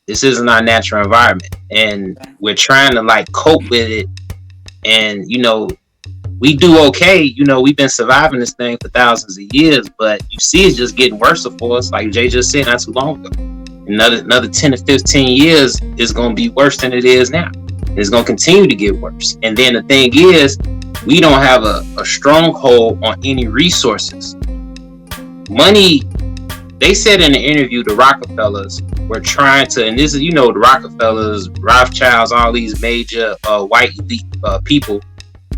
This isn't our natural environment, and we're trying to like cope with it. And we do okay. We've been surviving this thing for thousands of years, but you see, it's just getting worse for us. Like Jay just said not too long ago. Another 10 to 15 years is going to be worse than it is now. It's going to continue to get worse. And then the thing is, we don't have a stronghold on any resources. Money, they said in the interview, the Rockefellers were trying to, and this is, the Rockefellers, Rothschilds, all these major white elite people,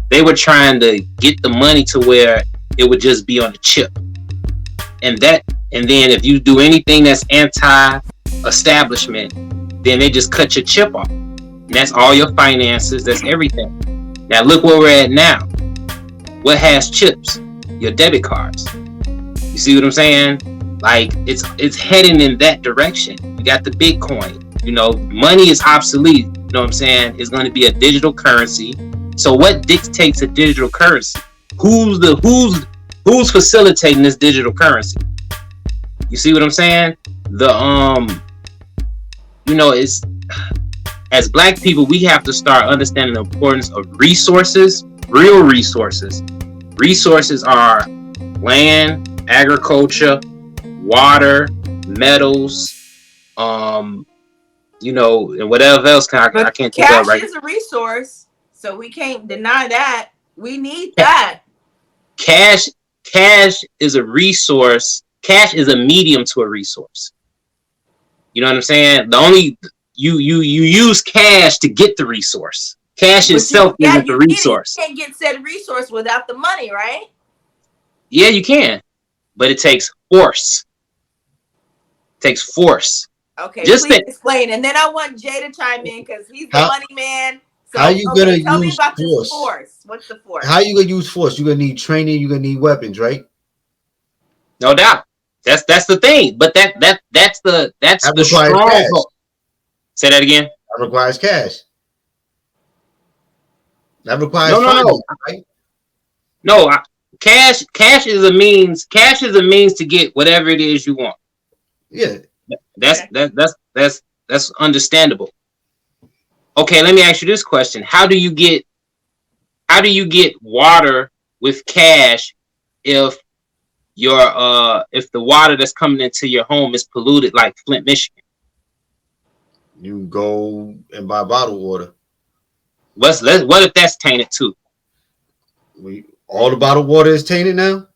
they were trying to get the money to where it would just be on the chip. And then if you do anything that's anti-establishment, then they just cut your chip off. And that's all your finances, that's everything. Now look where we're at now. What has chips? Your debit cards. You see what I'm saying? Like it's heading in that direction. You got the Bitcoin. Money is obsolete. You know what I'm saying? It's going to be a digital currency. So what dictates a digital currency? Who's facilitating this digital currency? You see what I'm saying? It's, as black people, we have to start understanding the importance of resources, real resources. Resources are land, agriculture, water, metals, and whatever else I can't think of right. Cash is a resource, so we can't deny that. We need that. Cash is a resource. Cash is a medium to a resource. You know what I'm saying? You use cash to get the resource. Cash itself isn't the resource. You can't get said resource without the money, right? Yeah, you can, but it takes force. It takes force. Okay, please explain. And then I want Jay to chime in because he's the money man. So, how you gonna tell me use about force? this force. What's the force? How you gonna use force? You're gonna need training. You're gonna need weapons, right? No doubt. That's the thing. But that's the stronghold. Say that again. That requires cash. That requires no. Right? No, cash is a means. Cash is a means to get whatever it is you want. Yeah. That's understandable. Okay, let me ask you this question: How do you get water with cash if if the water that's coming into your home is polluted, like Flint, Michigan? You go and buy bottled water. What if that's tainted too? All the bottled water is tainted now?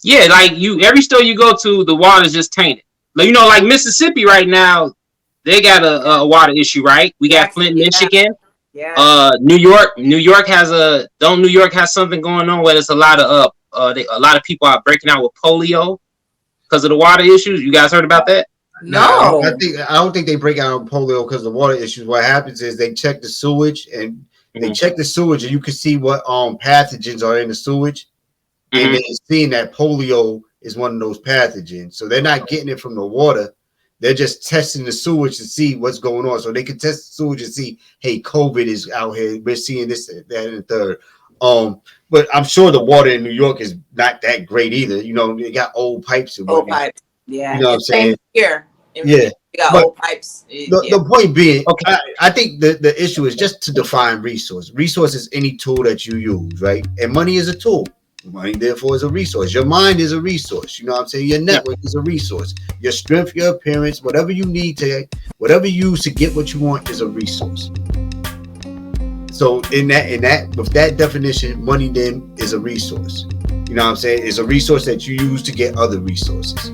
Yeah, like every store you go to, the water is just tainted. Like Mississippi right now, they got a water issue, right? We got Flint, Michigan. Yeah. New York has something going on where there's a lot of people are breaking out with polio because of the water issues. You guys heard about that? No. I don't think they break out polio because of the water issues. What happens is they check the sewage and they check the sewage, and you can see what pathogens are in the sewage, and they're seeing that polio is one of those pathogens. So they're not getting it from the water. They're just testing the sewage to see what's going on. So they can test the sewage and see, hey, COVID is out here. We're seeing this, that, and the third. But I'm sure the water in New York is not that great either. They got old pipes. Old pipes. Yeah. You know what I'm saying? Here. Yeah. We got old pipes. The point being, okay. I think the issue is just to define resource. Resource is any tool that you use, right? And money is a tool. Money, therefore, is a resource. Your mind is a resource. You know what I'm saying? Your network is a resource. Your strength, your appearance, whatever you need whatever you use to get what you want is a resource. So with that definition, money then is a resource. You know what I'm saying? It's a resource that you use to get other resources.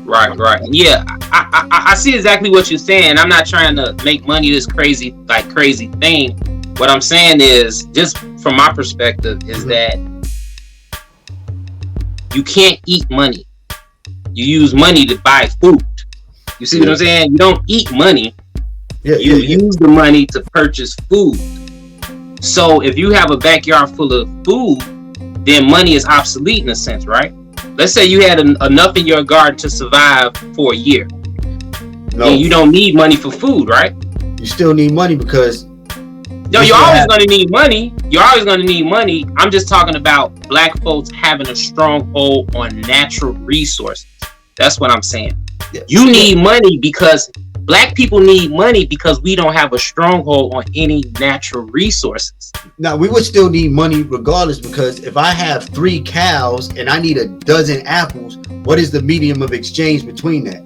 Right. Yeah, I see exactly what you're saying. I'm not trying to make money this crazy thing. What I'm saying is, just from my perspective, is that you can't eat money. You use money to buy food. You see what I'm saying? You don't eat money. You use the money to purchase food. So if you have a backyard full of food, then money is obsolete in a sense, right? Let's say you had enough in your garden to survive for a year. No, you don't need money for food, right? You still need money because you're always going to need money. You're always going to need money. I'm just talking about black folks having a stronghold on natural resources. That's what I'm saying. Yeah. You need money because Black people need money because we don't have a stronghold on any natural resources. Now, we would still need money regardless, because if I have 3 cows and I need a dozen apples, what is the medium of exchange between that?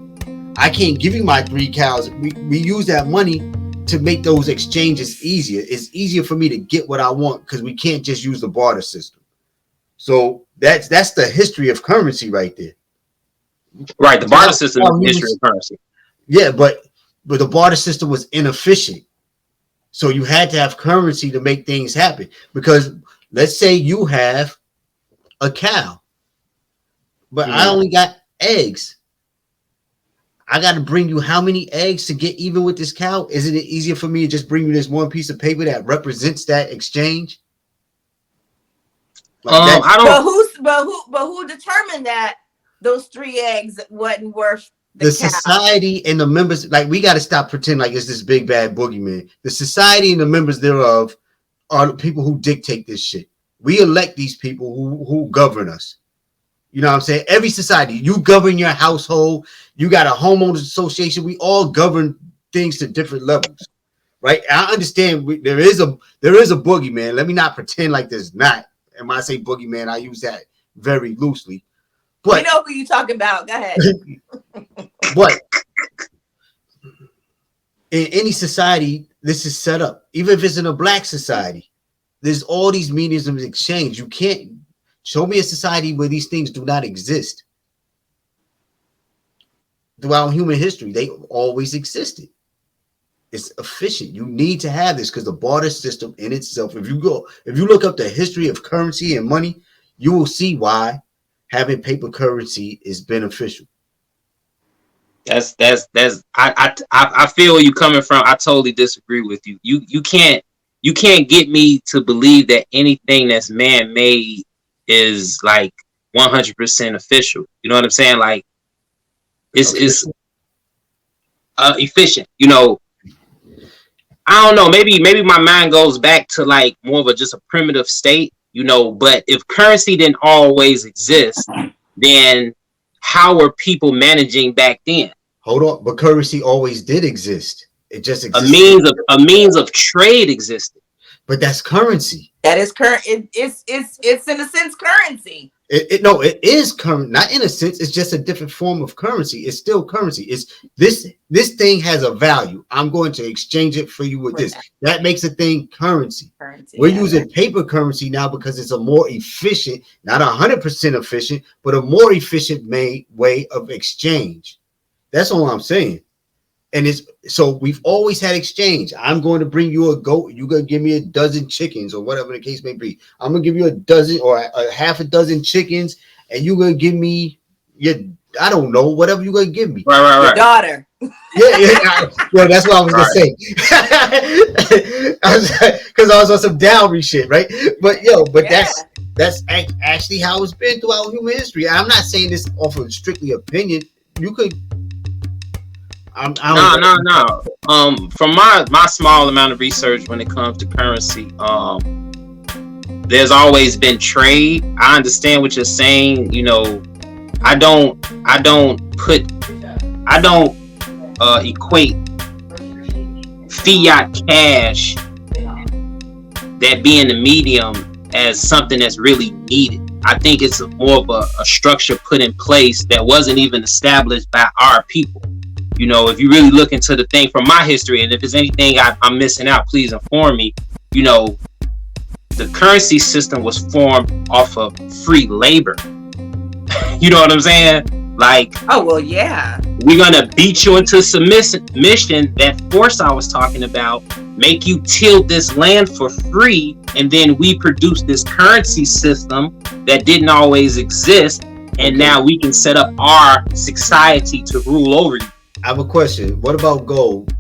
I can't give you my 3 cows. We use that money to make those exchanges easier. It's easier for me to get what I want because we can't just use the barter system. So that's the history of currency right there. Right, the barter system is the history of currency. Yeah, but the barter system was inefficient. So you had to have currency to make things happen. Because let's say you have a cow, but I only got eggs. I got to bring you how many eggs to get even with this cow? Isn't it easier for me to just bring you this one piece of paper that represents that exchange? Like I don't. But who determined that those 3 eggs wasn't worth the cow? Society and the members? Like, we got to stop pretending like it's this big bad boogeyman. The society and the members thereof are the people who dictate this shit. We elect these people who govern us. You know what I'm saying? Every society, you govern your household. You got a homeowners association. We all govern things to different levels, right? I understand there is a boogeyman. Let me not pretend like there's not. And when I say boogeyman, I use that very loosely. But we know who you talking about. Go ahead. But in any society, this is set up. Even if it's in a black society, there's all these mediums of exchange. You can't show me a society where these things do not exist. Throughout human history, they always existed. It's efficient. You need to have this because the barter system in itself, if you look up the history of currency and money, you will see why having paper currency is beneficial. I feel where you're coming from. I totally disagree with you. You can't get me to believe that anything that's man-made is like 100% official. You know what I'm saying? Like it's efficient. You know, I don't know. Maybe my mind goes back to like more of just a primitive state. You know, but if currency didn't always exist, then how were people managing back then? Hold on, but currency always did exist. It just existed. A means of trade existed. But that's currency. That is current. It's in a sense currency. It is current. Not in a sense. It's just a different form of currency. It's still currency. It's this thing has a value. I'm going to exchange it for you with this. That makes a thing currency. We're using paper currency now because it's a more efficient, not 100% efficient, but a more efficient way of exchange. That's all I'm saying. And so we've always had exchange. I'm going to bring you a goat. You're going to give me a dozen chickens or whatever the case may be. I'm going to give you a dozen or a half a dozen chickens, and you're going to give me I don't know, whatever you're going to give me. Right. Your daughter. Yeah. That's what I was going to say. Because I was on some dowry shit, right? But that's actually how it's been throughout human history. I'm not saying this off of strictly opinion. You could. No. From my small amount of research when it comes to currency, there's always been trade. I understand what you're saying. You know, I don't equate fiat cash, that being the medium, as something that's really needed. I think it's more of a structure put in place that wasn't even established by our people. You know, if you really look into the thing from my history, and if there's anything I'm missing out, please inform me. You know, the currency system was formed off of free labor. You know what I'm saying? Like, oh well, yeah. We're gonna beat you into submission. That force I was talking about, make you till this land for free, and then we produce this currency system that didn't always exist, and now we can set up our society to rule over you. I have a question. What about gold?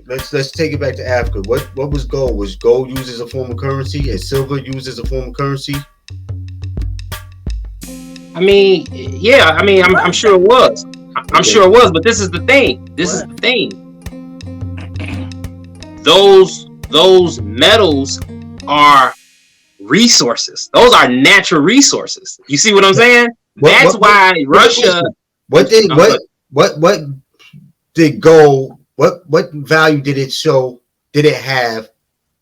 Let's take it back to Africa. What was gold? Was gold used as a form of currency and silver used as a form of currency? I mean, yeah. I mean, I'm sure it was. I'm sure it was. But this is the thing. Those metals are resources. Those are natural resources. You see what I'm saying? That's why Russia. What did gold What value did it show? Did it have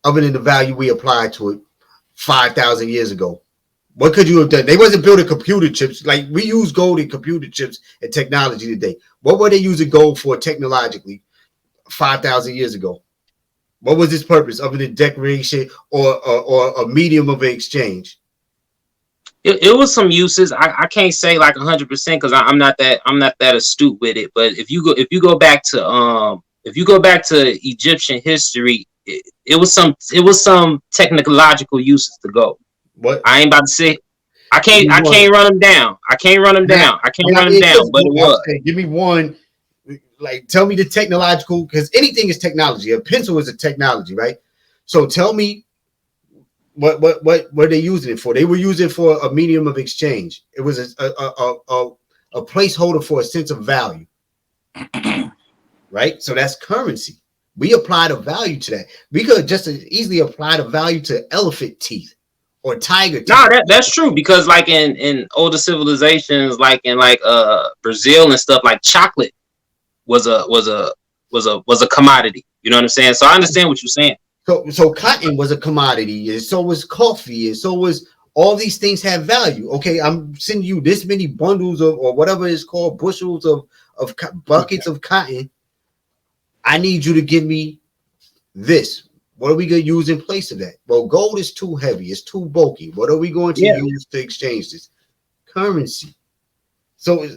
other than the value we applied to it 5,000 years ago? What could you have done? They wasn't building computer chips. Like we use gold in computer chips and technology today. What were they using gold for technologically 5,000 years ago? What was its purpose other than decoration or a medium of exchange? It was some uses. I can't say like 100% because I'm not that astute with it. But if you go back to Egyptian history, it was some technological uses to go. What I ain't about to say I can't run them down. I can't run them down. But it was. Give me one. Like, tell me the technological, because anything is technology. A pencil is a technology, right? So tell me what were they using it for? They were using it for a medium of exchange. It was a placeholder for a sense of value, right? So that's currency. We applied a value to that. We could just as easily apply the value to elephant teeth or tiger teeth. No, that's true, because like in older civilizations, like in Brazil and stuff, like chocolate was a commodity. You know what I'm saying? So I understand what you're saying. So cotton was a commodity, and so was coffee, and so was all these things have value. Okay, I'm sending you this many bundles of, or whatever it's called, bushels of buckets of cotton. I need you to give me this. What are we going to use in place of that? Well, gold is too heavy. It's too bulky. What are we going to use to exchange this? Currency. So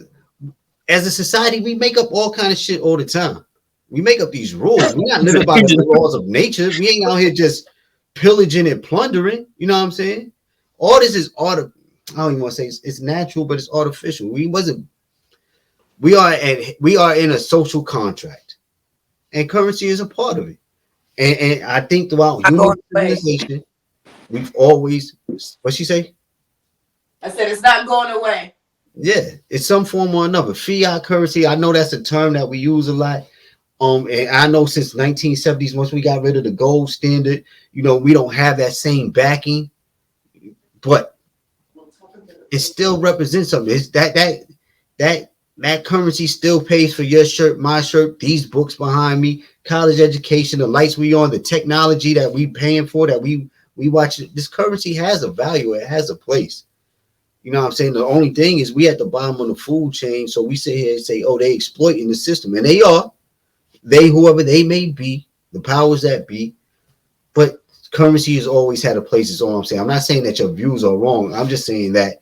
as a society, we make up all kind of shit all the time. We make up these rules. We're not living by the laws of nature. We ain't out here just pillaging and plundering. You know what I'm saying? All this is I don't even want to say it's natural, but it's artificial. We are in a social contract, and currency is a part of it. And I think throughout human civilization, we've always, what'd she say? I said it's not going away. Yeah, it's some form or another. Fiat currency, I know that's a term that we use a lot. And I know since 1970s, once we got rid of the gold standard, we don't have that same backing, but it still represents something. It's that currency still pays for your shirt, my shirt, these books behind me, college education, the lights we on, the technology that we paying for, that we watch. This currency has a value. It has a place. You know what I'm saying? The only thing is we at the bottom of the food chain. So we sit here and say, oh, they exploiting the system. And they are. They, whoever they may be, the powers that be. But currency has always had a place, is all I'm saying. I'm not saying that your views are wrong. I'm just saying that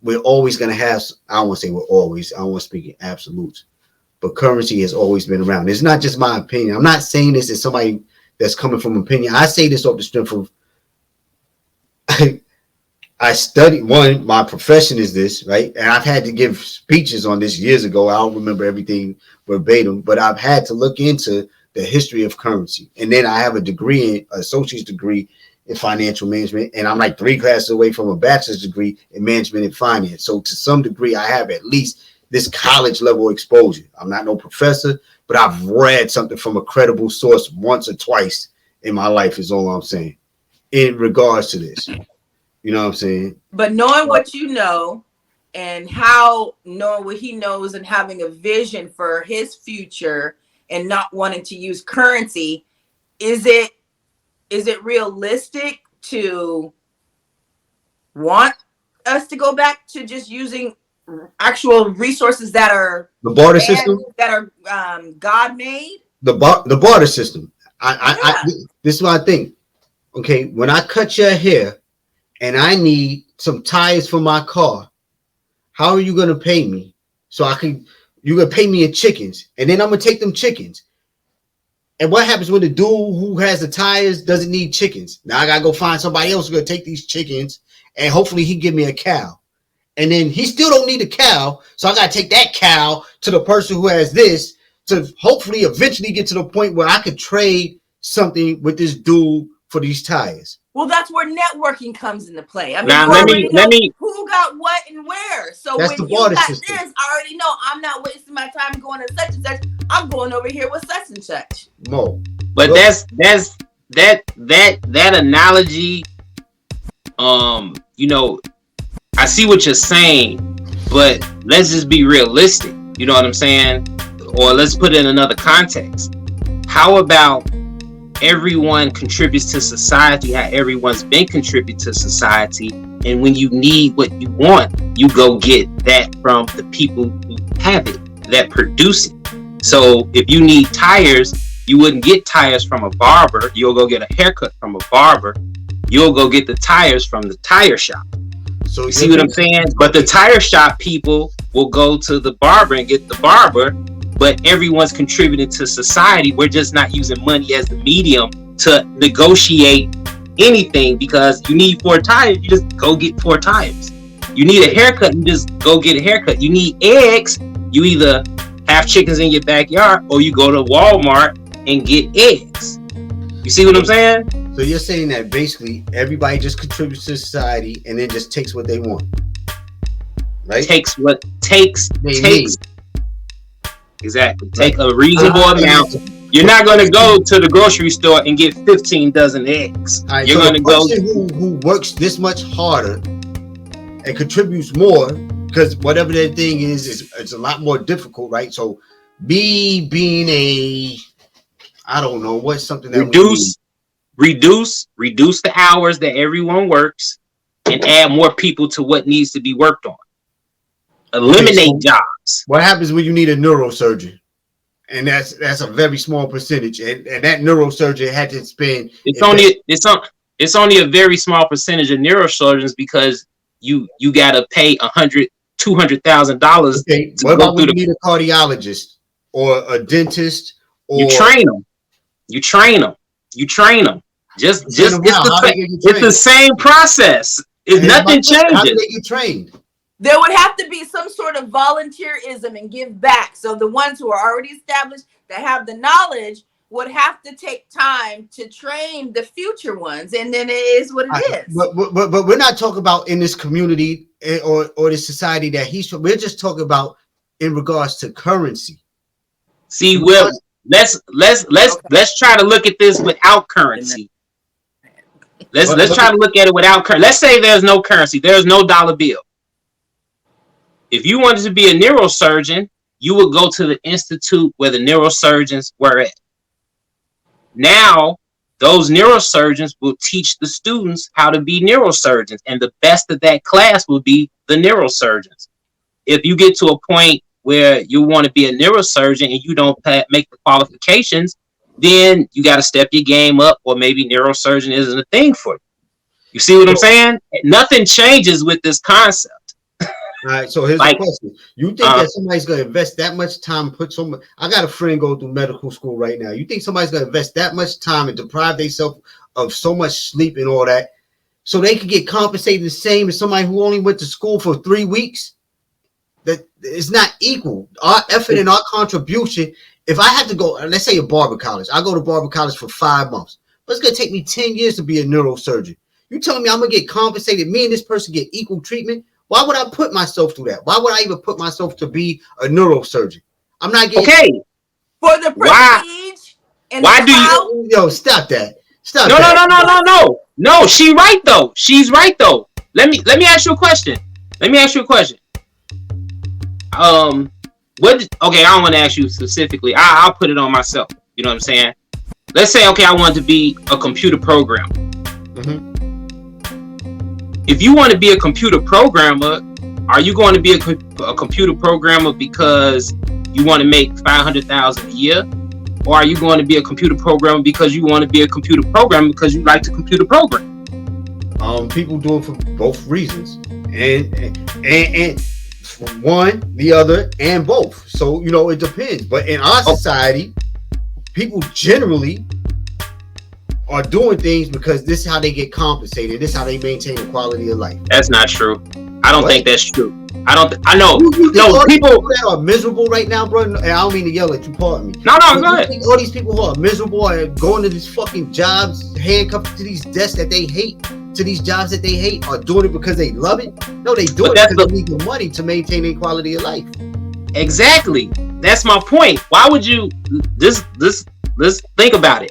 we're always going to have, I don't want to say we're always, I don't want to speak in absolutes, but currency has always been around. It's not just my opinion. I'm not saying this as somebody that's coming from opinion. I say this off the strength of, I studied, my profession is this, right? And I've had to give speeches on this years ago. I don't remember everything verbatim, but I've had to look into the history of currency. And then I have an associate's degree in financial management, and I'm like 3 classes away from a bachelor's degree in management and finance. So to some degree, I have at least this college level exposure. I'm not no professor, but I've read something from a credible source once or twice in my life, is all I'm saying, in regards to this. You know what I'm saying? But knowing what you know and knowing what he knows and having a vision for his future and not wanting to use currency, is it realistic to want us to go back to just using actual resources that are the barter system, that are God made? The barter system. This is what I think. Okay, when I cut your hair and I need some tires for my car, how are you going to pay me? So you're going to pay me in chickens, and then I'm going to take them chickens. And what happens when the dude who has the tires doesn't need chickens? Now I got to go find somebody else who's going to take these chickens, and hopefully he give me a cow. And then he still don't need a cow, so I got to take that cow to the person who has this to hopefully eventually get to the point where I could trade something with this dude for these tires. Well, that's where networking comes into play. I mean, now, let me who got what and where. So that's when you got system. This, I already know I'm not wasting my time going to such and such. I'm going over here with such and such. Mo. But that analogy, I see what you're saying, but let's just be realistic. You know what I'm saying? or let's put it in another context. How about everyone contributes to society, how everyone's been contributing to society, and when you need what you want, you go get that from the people who have it, that produce it. So if you need tires, you wouldn't get tires from a barber. You'll go get a haircut from a barber. You'll go get the tires from the tire shop. So you see what I'm saying? But the tire shop people will go to the barber and get the barber, but everyone's contributing to society. We're just not using money as the medium to negotiate anything, because you need 4 tires, you just go get 4 tires. You need a haircut, you just go get a haircut. You need eggs, you either have chickens in your backyard or you go to Walmart and get eggs. You see what I'm saying? So you're saying that basically everybody just contributes to society and then just takes what they want, right? Takes what takes. Exactly. Take a reasonable amount. You're not going to go to the grocery store and get 15 dozen eggs. Right, you're so going to go who works this much harder and contributes more, because whatever their thing is it's a lot more difficult, right? So being a, I don't know, what's something that reduce the hours that everyone works and add more people to what needs to be worked on. Eliminate jobs. What happens when you need a neurosurgeon? And that's a very small percentage, and that neurosurgeon had to spend. It's only a very small percentage of neurosurgeons, because you got to pay $200,000. Okay. What about when you need a cardiologist or a dentist? Or you train them. Just it's the same process. Nothing changes. How do they get trained? There would have to be some sort of volunteerism and give back. So the ones who are already established, that have the knowledge, would have to take time to train the future ones. And then it is what it is. But we're not talking about in this community or this society that he's from. We're just talking about in regards to currency. See, Will, let's try to look at this without currency. Let's try to look at it without currency. Let's say there's no currency. There's no dollar bill. If you wanted to be a neurosurgeon, you would go to the institute where the neurosurgeons were at. Now, those neurosurgeons will teach the students how to be neurosurgeons, and the best of that class will be the neurosurgeons. If you get to a point where you want to be a neurosurgeon and you don't make the qualifications, then you got to step your game up, or maybe neurosurgeon isn't a thing for you. You see what I'm saying? Nothing changes with this concept. All right, so here's the question. You think that somebody's going to invest that much time, I got a friend go through medical school right now. You think somebody's going to invest that much time and deprive themselves of so much sleep and all that so they can get compensated the same as somebody who only went to school for 3 weeks? That is not equal. Our effort and our contribution. If I have to go, let's say a barber college, I go to barber college for 5 months, but it's going to take me 10 years to be a neurosurgeon. You telling me I'm going to get compensated, me and this person get equal treatment? Why would I put myself through that? Why would I even put myself to be a neurosurgeon? I'm not getting for the prestige. Why do you? Yo, stop that. Stop. No. She's right though. Let me ask you a question. Okay, I don't want to ask you specifically. I'll put it on myself. You know what I'm saying? Let's say, okay, I want to be a computer programmer. Mm-hmm. If you want to be a computer programmer, are you going to be a computer programmer because you want to make $500,000 a year, or are you going to be a computer programmer because you want to be a computer programmer because you like to computer program? People do it for both reasons, and one, the other, and both. So it depends. But in our society, people generally are doing things because this is how they get compensated. This is how they maintain the quality of life. That's not true. I don't think that's true. I know. People that are miserable right now, bro. And I don't mean to yell at you, pardon me. No, go ahead. All these people who are miserable are going to these fucking jobs, handcuffed to these desks that they hate, to these jobs that they hate, are doing it because they love it. No, they do it because they need the money to maintain their quality of life. Exactly. That's my point. Why would you? Let's think about it.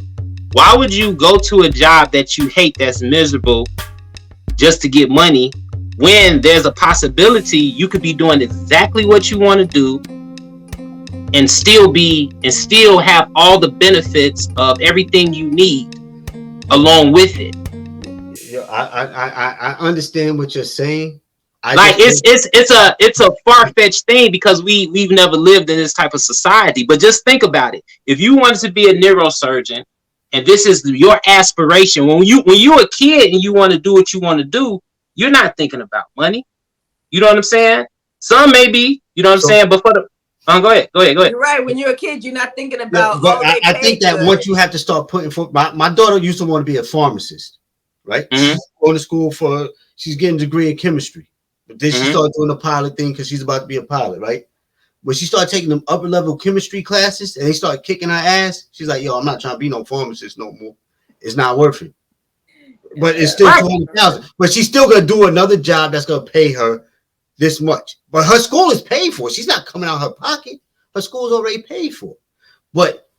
Why would you go to a job that you hate, that's miserable, just to get money, when there's a possibility you could be doing exactly what you want to do and still have all the benefits of everything you need along with it. Yeah, I understand what you're saying. Like it's a far-fetched thing because we've never lived in this type of society. But just think about it. If you wanted to be a neurosurgeon and this is your aspiration, when you're a kid and you want to do what you want to do, you're not thinking about money. You know what I'm saying? Some may be, you know what I'm saying, but for the go ahead. You're right. When you're a kid, you're not thinking about. But I think that once you have to start putting for my daughter used to want to be a pharmacist, right? Mm-hmm. She's going to school she's getting a degree in chemistry. But then she started doing the pilot thing because she's about to be a pilot, right? When she started taking them upper level chemistry classes and they started kicking her ass, she's like, "Yo, I'm not trying to be no pharmacist no more. It's not worth it." But it's still $200,000. But she's still gonna do another job that's gonna pay her this much. But her school is paid for. She's not coming out of her pocket. Her school's already paid for. But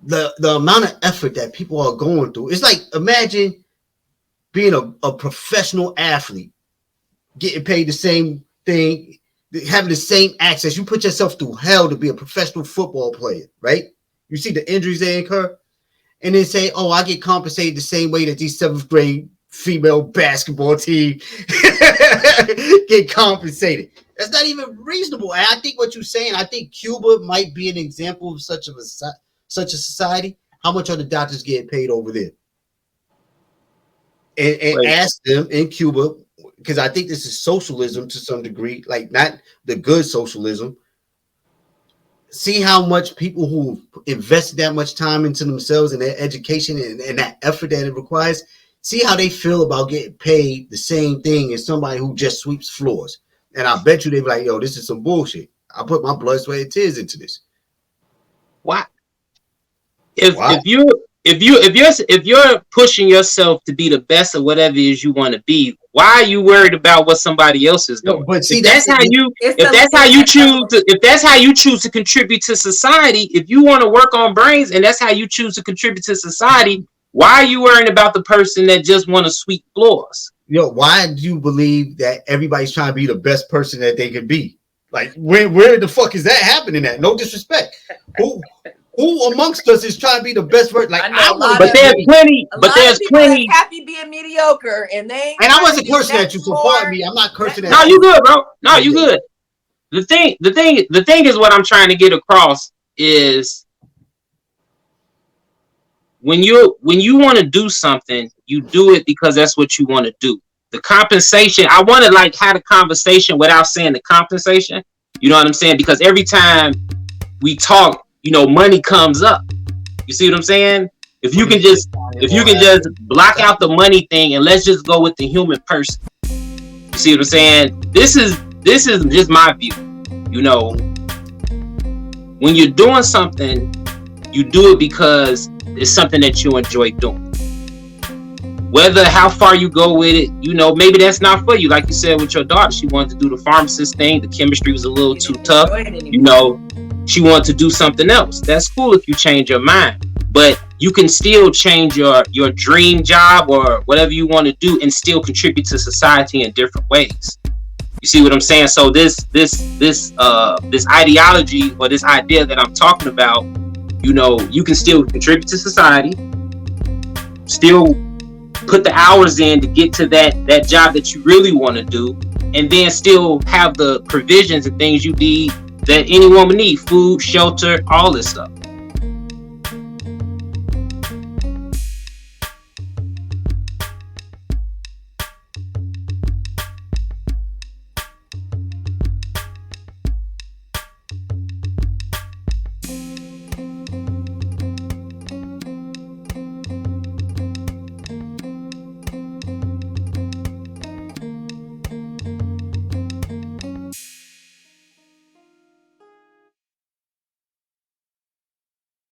the amount of effort that people are going through, it's like imagine being a professional athlete. Getting paid the same thing, having the same access. You put yourself through hell to be a professional football player, right? You see the injuries they incur, and then say, "Oh, I get compensated the same way that these 7th grade female basketball team get compensated." That's not even reasonable. And I think what you're saying, I think Cuba might be an example of such a society. How much are the doctors getting paid over there? And ask them in Cuba. Because I think this is socialism to some degree, like not the good socialism. See how much people who invest that much time into themselves and their education and that effort that it requires, see how they feel about getting paid the same thing as somebody who just sweeps floors. And I bet you they'd be like, "Yo, this is some bullshit. I put my blood, sweat, and tears into this." Why? If you're pushing yourself to be the best of whatever it is you want to be, why are you worried about what somebody else is doing? No, but see, if that's how you choose to contribute to society, if you want to work on brains and that's how you choose to contribute to society, why are you worrying about the person that just want to sweep floors? Yo, why do you believe that everybody's trying to be the best person that they could be? Like, where the fuck is that happening at? No disrespect. Who amongst us is trying to be the best person? Like, there's plenty. Happy being mediocre, and I wasn't cursing at you, so pardon me. I'm not cursing at you. No, you good, bro. No, you good. The thing is what I'm trying to get across is when you want to do something, you do it because that's what you want to do. The compensation, I want to like have a conversation without saying the compensation. You know what I'm saying? Because every time we talk, money comes up. You see what I'm saying? If you can just block out the money thing and let's just go with the human person. You see what I'm saying? This is just my view. When you're doing something, you do it because it's something that you enjoy doing. Whether how far you go with it, maybe that's not for you. Like you said with your daughter, she wanted to do the pharmacist thing. The chemistry was a little too tough. She wanted to do something else. That's cool if you change your mind, but you can still change your dream job or whatever you want to do and still contribute to society in different ways. You see what I'm saying? So this ideology or this idea that I'm talking about, you can still contribute to society, still put the hours in to get to that job that you really want to do, and then still have the provisions and things you need that any woman need: food, shelter, all this stuff.